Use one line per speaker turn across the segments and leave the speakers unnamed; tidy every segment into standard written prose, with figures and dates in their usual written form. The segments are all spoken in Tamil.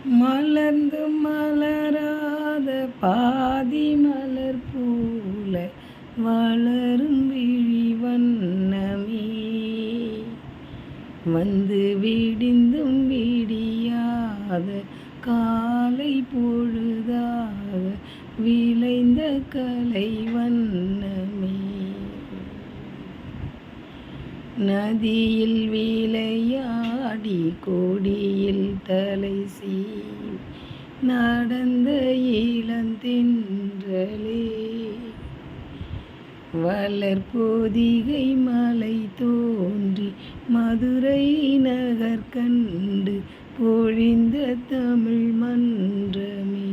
மலர்ந்து மலராத பாதி மலர் போல வளரும் விழி வண்ணமே, வந்து விடிந்தும் விடியாத காலை பொழுதாக விளைந்த கலை வண்ணமே. நதியில் விளையாடி கொடியில் தலை சீவி நடந்த இளந்தென்றலே, வளர்பொதிகை மலை தோன்றி மதுரை நகர் கண்டு பொழிந்த தமிழ் மன்றமே.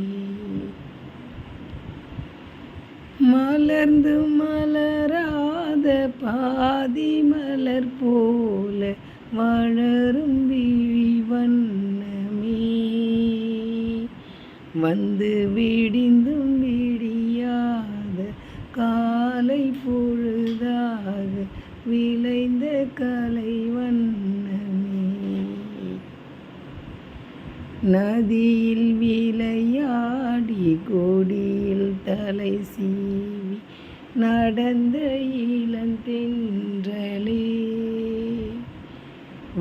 மலர்ந்து மலராத பாதி மலர் போல வளரும் விழி வண்ணமே, வந்து விடிந்தும் விடியாத காலை பொழுதாக விளைந்த கலை வண்ணமே. நதியில் விளையாடி கொடியில் தலை சீவி நடந்த இளந்தென்றலே,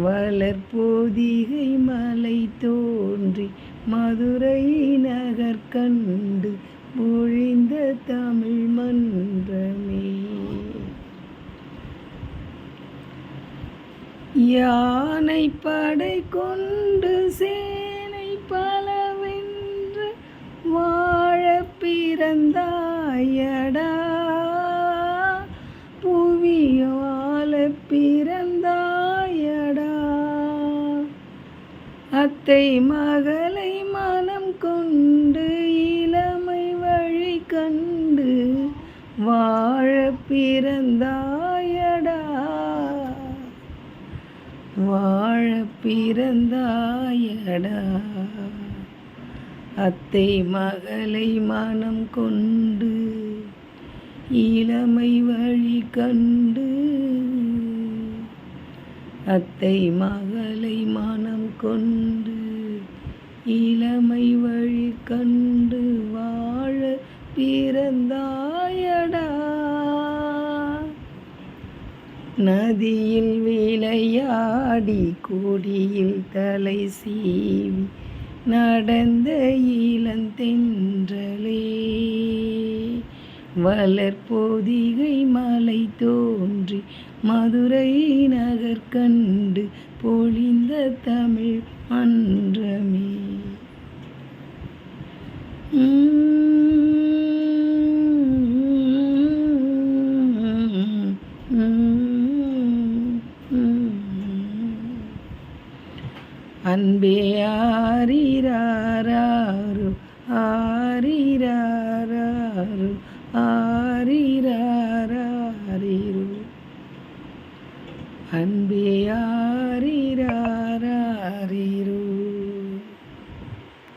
வளர்பொதிகை மலை தோன்றி மதுரை நகர் கண்டு பொழிந்த தமிழ் மன்றமே. யானை படை கொண்டு சேனை பலவென்று வாழ பிறந்தாயடா, புவி வாழ பிறந்தாயடா. அத்தை மகளை மனம் கொண்டு இளமை வழி கண்டு வாழ பிறந்தாயடா, வாழ பிறந்தாயடா. அத்தை மகளை மனம் கொண்டு இளமை வழி கண்டு, அத்தை மகளை மனம் கொண்டு இளமை வழி கண்டு வாழ பிறந்தாயடா. நதியில் விளையாடி கொடியில் தலை சீவி நடந்த இளந்தென்றலே, வளர்பொதிகை மலை தோன்றி மதுரை நகர் கண்டு பொழிந்த தமிழ் மன்றமே. அன்பே ஆரிராராரு ஆரிராராரு ஆரிராராரிரு, அன்பே